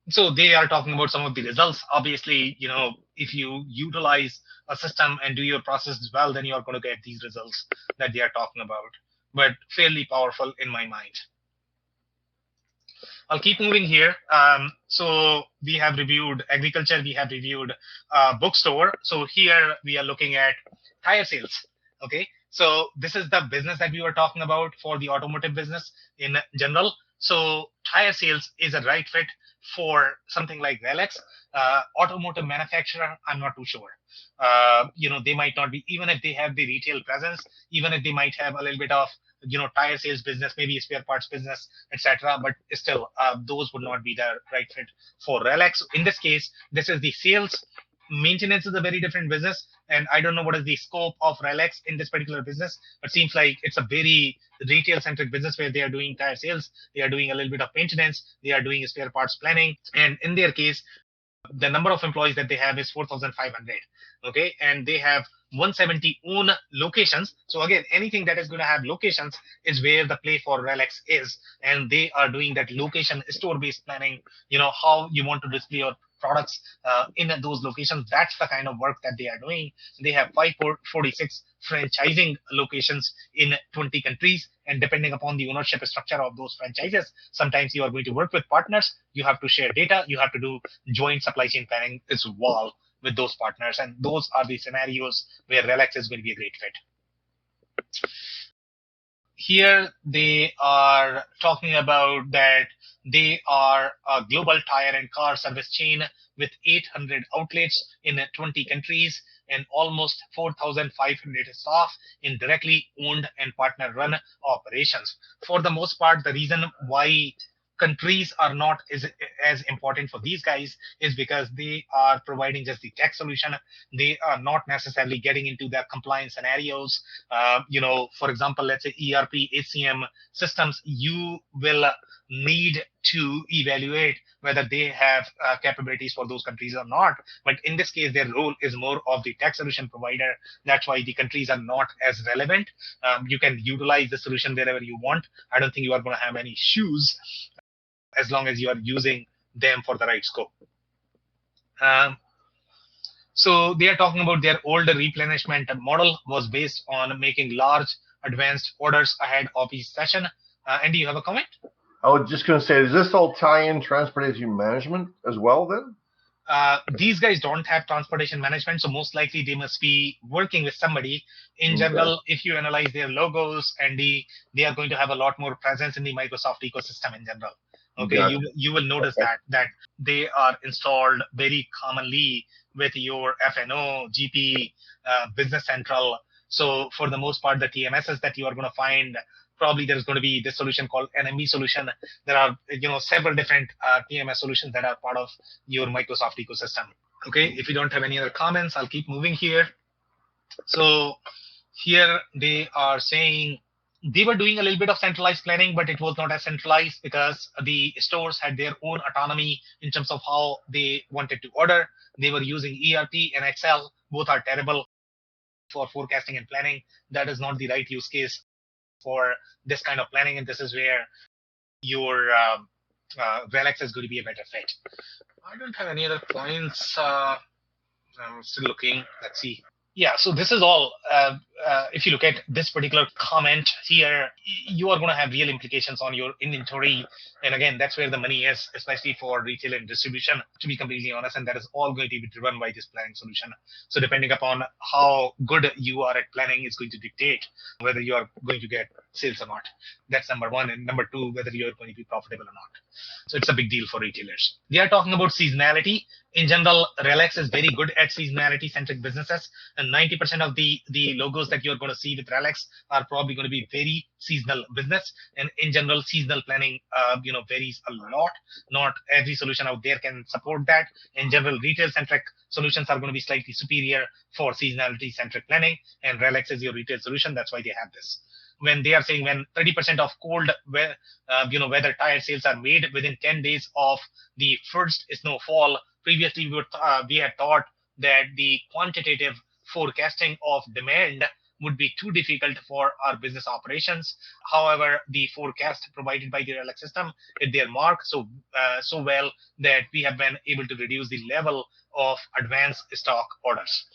So they are talking about some of the results. Obviously, if you utilize a system and do your processes well, then you are going to get these results that they are talking about. But fairly powerful in my mind. I'll keep moving here. So we have reviewed agriculture, we have reviewed bookstore. So here we are looking at tire sales. Okay, so this is the business that we were talking about for the automotive business in general. So tire sales is a right fit for something like Relex. Automotive manufacturer, I'm not too sure. They might not be, even if they have the retail presence, even if they might have a little bit of tire sales business, maybe spare parts business, etc. But still, those would not be the right fit for Relex. In this case, this is the sales Maintenance is a very different business, and I don't know what is the scope of Relex in this particular business, but seems like it's a very retail-centric business where they are doing tire sales, they are doing a little bit of maintenance, they are doing spare parts planning, and in their case, the number of employees that they have is 4,500. Okay, and they have 170 own locations. So again, anything that is going to have locations is where the play for Relex is, and they are doing that location store-based planning. How you want to display your products in those locations. That's the kind of work that they are doing. They have 546 franchising locations in 20 countries, and depending upon the ownership structure of those franchises, sometimes you are going to work with partners, you have to share data, you have to do joint supply chain planning as well with those partners, and those are the scenarios where Relex is going to be a great fit. Here they are talking about that they are a global tire and car service chain with 800 outlets in 20 countries and almost 4,500 staff in directly owned and partner run operations. For the most part, the reason why countries are not as important for these guys is because they are providing just the tech solution. They are not necessarily getting into the compliance scenarios. For example, let's say ERP, HCM systems, you will need to evaluate whether they have capabilities for those countries or not. But in this case, their role is more of the tech solution provider. That's why the countries are not as relevant. You can utilize the solution wherever you want. I don't think you are going to have any issues as long as you are using them for the right scope. So they are talking about their old replenishment model was based on making large advanced orders ahead of each session. Andy, you have a comment? I was just going to say, does this all tie in transportation management as well then? These guys don't have transportation management, so most likely they must be working with somebody. In general, if you analyze their logos, and they are going to have a lot more presence in the Microsoft ecosystem in general. Okay, gotcha. You will notice that they are installed very commonly with your FNO, GP, Business Central. So for the most part, the TMSs that you are going to find, probably there's going to be this solution called NMB solution. There are several different TMS solutions that are part of your Microsoft ecosystem. Okay, if you don't have any other comments, I'll keep moving here. So here they are saying they were doing a little bit of centralized planning, but it was not as centralized because the stores had their own autonomy in terms of how they wanted to order. They were using ERP and Excel. Both are terrible for forecasting and planning. That is not the right use case for this kind of planning, and this is where your Relex is going to be a better fit. I don't have any other points. I'm still looking. Let's see. Yeah, so this is all. If you look at this particular comment here, you are going to have real implications on your inventory. And again, that's where the money is, especially for retail and distribution, to be completely honest. And that is all going to be driven by this planning solution. So depending upon how good you are at planning is going to dictate whether you are going to get sales or not. That's number one. And number two, whether you're going to be profitable or not. So it's a big deal for retailers. They are talking about seasonality. In general, Relex is very good at seasonality-centric businesses, and 90% of the logos that you're going to see with Relex are probably going to be very seasonal business. And in general, seasonal planning, varies a lot. Not every solution out there can support that. In general, retail-centric solutions are going to be slightly superior for seasonality-centric planning, and Relex is your retail solution. That's why they have this. When they are saying when 30% of cold weather tire sales are made within 10 days of the first snowfall. Previously, we had thought that the quantitative forecasting of demand would be too difficult for our business operations. However, the forecast provided by the Relex system hit their mark so well that we have been able to reduce the level of advanced stock orders.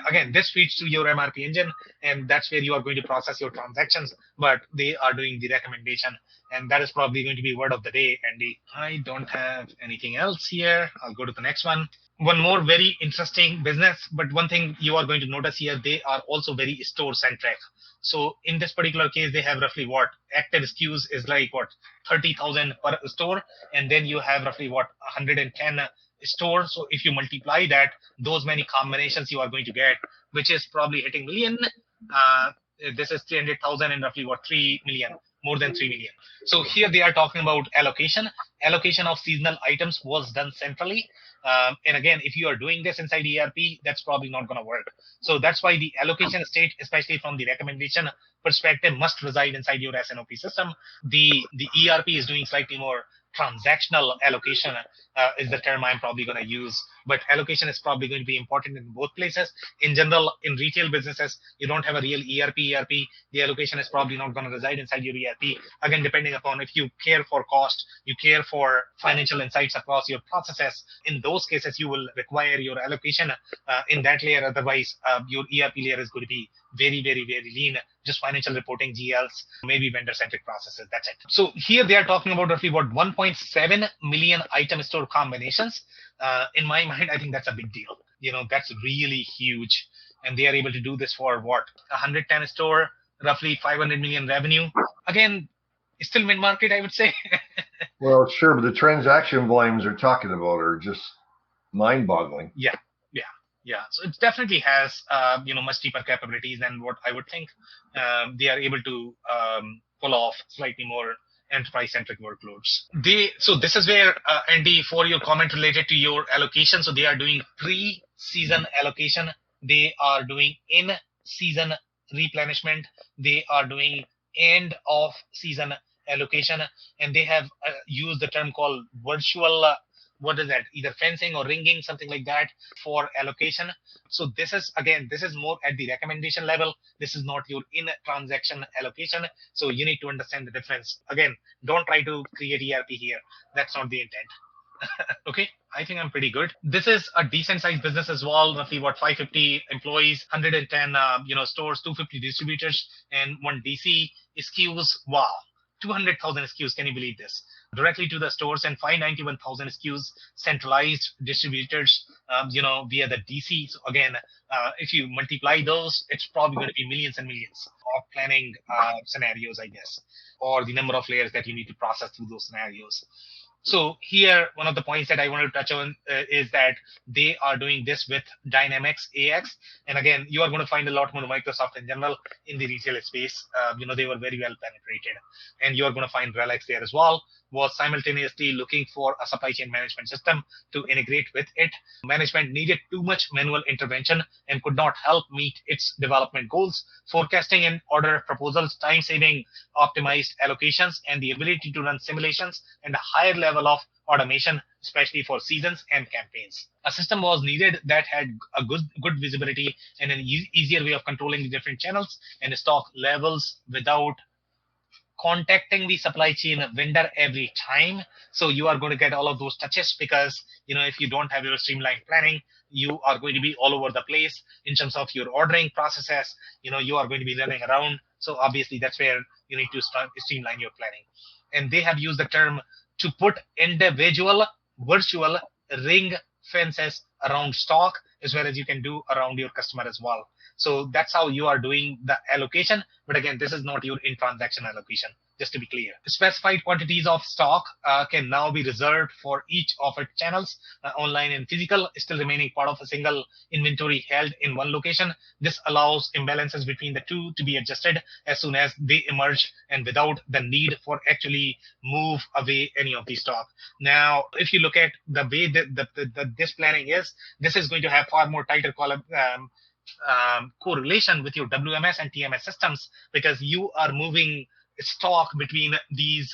Again, this feeds to your MRP engine, and that's where you are going to process your transactions, but they are doing the recommendation, and that is probably going to be word of the day, Andy. I don't have anything else here. I'll go to the next one. One more very interesting business, but one thing you are going to notice here, they are also very store-centric. So in this particular case, they have roughly active SKUs is like 30,000 per store, and then you have roughly 110 stores. So if you multiply that, those many combinations you are going to get, which is probably hitting million. This is 300,000 and roughly 3 million. more than 3 million. So here they are talking about allocation. Allocation of seasonal items was done centrally. And again, if you are doing this inside ERP, that's probably not going to work. So that's why the allocation state, especially from the recommendation perspective, must reside inside your SNOP system. The ERP is doing slightly more transactional allocation, is the term I'm probably going to use. But allocation is probably going to be important in both places. In general, in retail businesses, you don't have a real ERP. The allocation is probably not going to reside inside your ERP. Again, depending upon if you care for cost, you care for financial insights across your processes. In those cases, you will require your allocation in that layer. Otherwise, your ERP layer is going to be very, very, very lean. Just financial reporting, GLs, maybe vendor-centric processes. That's it. So here they are talking about roughly about 1.7 million item store combinations. In my mind, I think that's a big deal. That's really huge. And they are able to do this for what? 110 store, roughly 500 million revenue. Again, still mid-market, I would say. Well, sure, but the transaction volumes they're talking about are just mind-boggling. Yeah. So it definitely has, much deeper capabilities than what I would think. They are able to pull off slightly more enterprise-centric workloads. So this is where, Andy, for your comment related to your allocation, so they are doing pre-season allocation. They are doing in-season replenishment. They are doing end-of-season allocation. And they have used the term called virtual what is that? Either fencing or ringing, something like that, for allocation. So this is more at the recommendation level. This is not your in-transaction allocation. So you need to understand the difference. Again, don't try to create ERP here. That's not the intent. Okay, I think I'm pretty good. This is a decent sized business as well. Roughly what, 550 employees, 110 stores, 250 distributors, and 1 DC. SKUs. Wow, 200,000 SKUs. Can you believe this? Directly to the stores, and 591,000 SKUs centralized distributors, via the DC. So again, if you multiply those, it's probably going to be millions and millions of planning scenarios, I guess, or the number of layers that you need to process through those scenarios. So here, one of the points that I want to touch on is that they are doing this with Dynamics AX. And again, you are going to find a lot more Microsoft in general in the retail space. They were very well penetrated. And you are going to find Relex there as well. Was simultaneously looking for a supply chain management system to integrate with it. Management needed too much manual intervention and could not help meet its development goals. Forecasting and order proposals, time-saving optimized allocations, and the ability to run simulations and a higher level of automation, especially for seasons and campaigns. A system was needed that had a good visibility and an easier way of controlling the different channels and stock levels without contacting the supply chain vendor every time. So you are going to get all of those touches, because if you don't have your streamlined planning, you are going to be all over the place in terms of your ordering processes. You are going to be running around. So obviously that's where you need to streamline your planning. And they have used the term to put individual virtual ring fences around stock, as well as you can do around your customer as well. So that's how you are doing the allocation. But again, this is not your in-transaction allocation, just to be clear. Specified quantities of stock can now be reserved for each of its channels, online and physical, still remaining part of a single inventory held in one location. This allows imbalances between the two to be adjusted as soon as they emerge, and without the need for actually move away any of the stock. Now, if you look at the way that this planning is, this is going to have far more tighter correlation with your WMS and TMS systems, because you are moving stock between these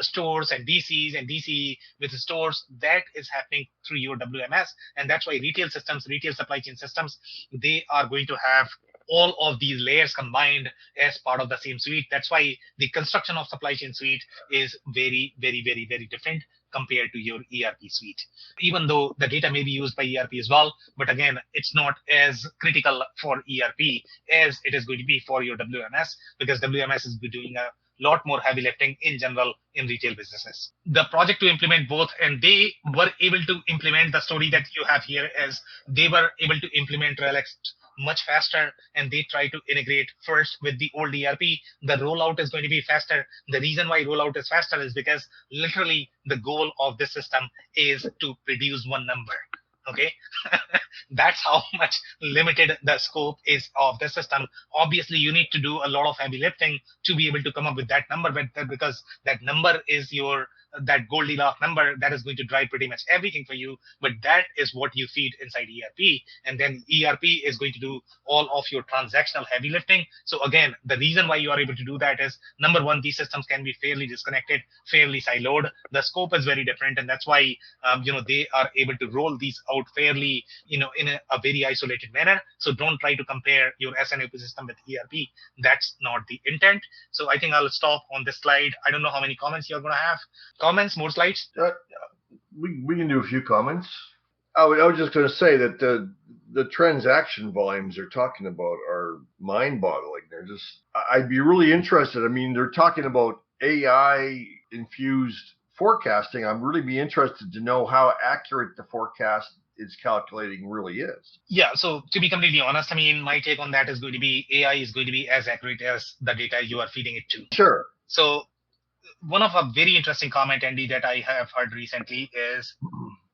stores and DCs, and DC with stores. That is happening through your WMS, and that's why retail supply chain systems, they are going to have all of these layers combined as part of the same suite. That's why the construction of supply chain suite is very, very, very, very different compared to your ERP suite. Even though the data may be used by ERP as well, but again, it's not as critical for ERP as it is going to be for your WMS, because WMS is doing a lot more heavy lifting in general in retail businesses. The project to implement both, and they were able to implement, the story that you have here is they were able to implement Relex much faster, and they try to integrate first with the old ERP. The rollout is going to be faster. The reason why rollout is faster is because literally the goal of this system is to produce one number. Okay. That's how much limited the scope is of the system. Obviously, you need to do a lot of heavy lifting to be able to come up with that number, but because that number is your that Goldilocks number that is going to drive pretty much everything for you. But that is what you feed inside ERP, and then ERP is going to do all of your transactional heavy lifting. So again, the reason why you are able to do that is, number one, these systems can be fairly disconnected, fairly siloed. The scope is very different, and that's why they are able to roll these out fairly, in a very isolated manner. So don't try to compare your SNOP system with ERP. That's not the intent. So I think I'll stop on this slide. I don't know how many comments you're going to have. Comments, more slides? We can do a few comments. I was just going to say that the transaction volumes they're talking about are mind-boggling. They're just, I'd be really interested. I mean, they're talking about AI-infused forecasting. I'd really be interested to know how accurate the forecast is calculating really is. Yeah, so to be completely honest, I mean, my take on that is going to be AI is going to be as accurate as the data you are feeding it to. Sure. So one of a very interesting comment, Andy, that I have heard recently is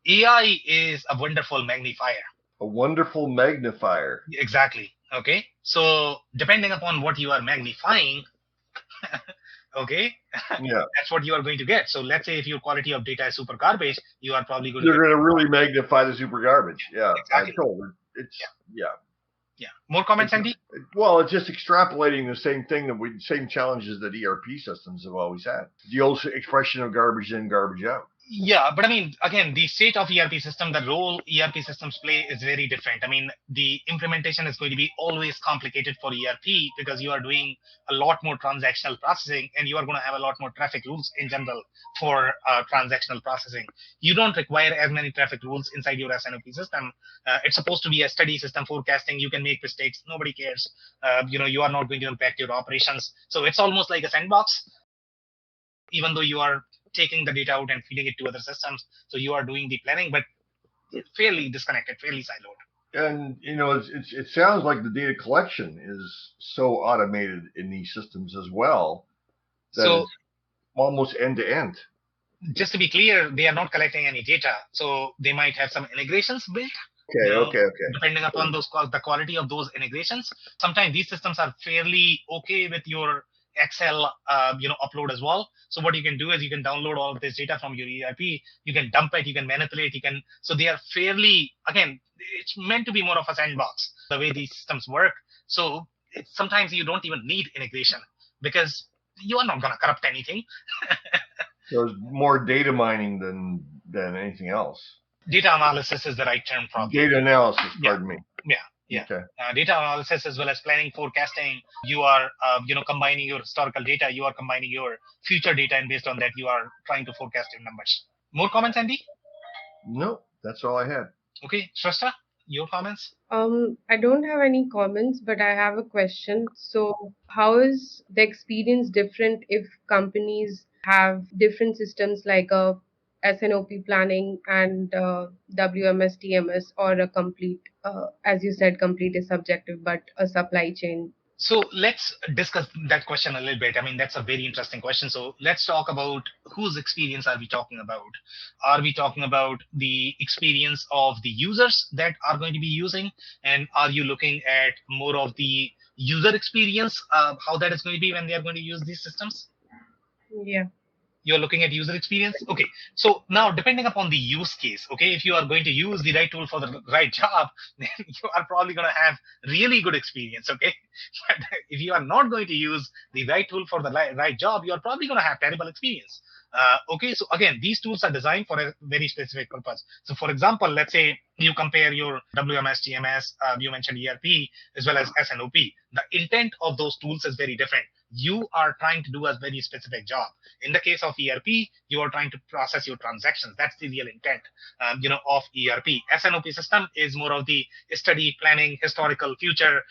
AI is a wonderful magnifier. A wonderful magnifier. Exactly. Okay. So depending upon what you are magnifying, okay, yeah, that's what you are going to get. So let's say if your quality of data is super garbage, you are probably going to. They're going to really magnify the super garbage. Yeah, exactly. It's yeah. More comments, Andy? Well, it's just extrapolating the same thing same challenges that ERP systems have always had. The old expression of garbage in, garbage out. Yeah, but I mean, again, the state of ERP system, the role ERP systems play is very different. I mean, the implementation is going to be always complicated for ERP because you are doing a lot more transactional processing, and you are going to have a lot more traffic rules in general for transactional processing. You don't require as many traffic rules inside your SNOP system. It's supposed to be a steady system forecasting. You can make mistakes. Nobody cares. You are not going to impact your operations. So it's almost like a sandbox, even though you are taking the data out and feeding it to other systems. So you are doing the planning, but fairly disconnected, fairly siloed. And it sounds like the data collection is so automated in these systems as well that it's almost end to end. Just to be clear, they are not collecting any data, so they might have some integrations built. Okay. Depending upon the quality of those integrations, sometimes these systems are fairly okay with your Excel, upload as well. So what you can do is you can download all of this data from your ERP. You can dump it. You can manipulate. So they are fairly, again, it's meant to be more of a sandbox, the way these systems work. So sometimes you don't even need integration because you are not going to corrupt anything. So it's more data mining than anything else. Data analysis is the right term, probably. Data analysis, pardon me. Yeah. Okay. Data analysis as well as planning, forecasting. You are, combining your historical data. You are combining your future data, and based on that, you are trying to forecast your numbers. More comments, Andy? No, that's all I had. Okay, Shrestha, your comments? I don't have any comments, but I have a question. So, how is the experience different if companies have different systems like a SNOP planning and WMS, TMS, or a complete, as you said, complete is subjective, but a supply chain? So let's discuss that question a little bit. I mean, that's a very interesting question. So let's talk about whose experience are we talking about? Are we talking about the experience of the users that are going to be using? And are you looking at more of the user experience, how that is going to be when they are going to use these systems? Yeah. You're looking at user experience. Okay. So now, depending upon the use case, okay, if you are going to use the right tool for the right job, then you are probably going to have really good experience. Okay. But if you are not going to use the right tool for the right job, you are probably going to have terrible experience. Okay. So again, these tools are designed for a very specific purpose. So for example, let's say you compare your WMS, TMS, you mentioned ERP as well as SNOP. The intent of those tools is very different. You are trying to do a very specific job. In the case of ERP, you are trying to process your transactions. That's the real intent, of ERP. SNOP system is more of the study, planning, historical, future.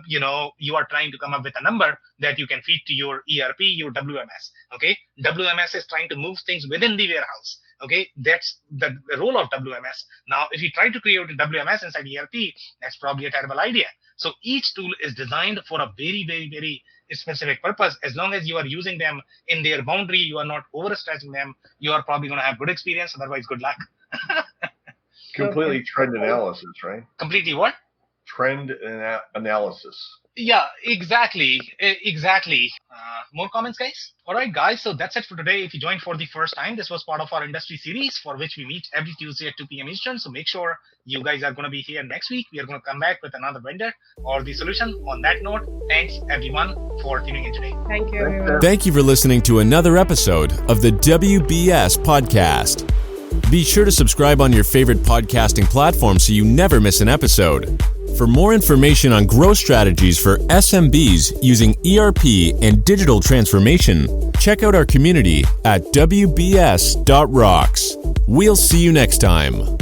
You are trying to come up with a number that you can feed to your ERP, your WMS. Okay, WMS is trying to move things within the warehouse. Okay, that's the role of WMS. Now, if you try to create a WMS inside ERP, that's probably a terrible idea. So each tool is designed for a very, very, very specific purpose. As long as you are using them in their boundary, you are not overstretching them, you are probably going to have good experience. Otherwise, good luck. Completely Okay. trend analysis, right? Completely what? Trend analysis. Yeah, exactly. More comments, guys? All right, guys. So that's it for today. If you joined for the first time, this was part of our industry series for which we meet every Tuesday at 2 p.m. Eastern. So make sure you guys are going to be here next week. We are going to come back with another vendor or the solution. On that note, thanks everyone for tuning in today. Thank you, Thanks, everyone. Thank you for listening to another episode of the WBS podcast. Be sure to subscribe on your favorite podcasting platform so you never miss an episode. For more information on growth strategies for SMBs using ERP and digital transformation, check out our community at WBS.rocks. We'll see you next time.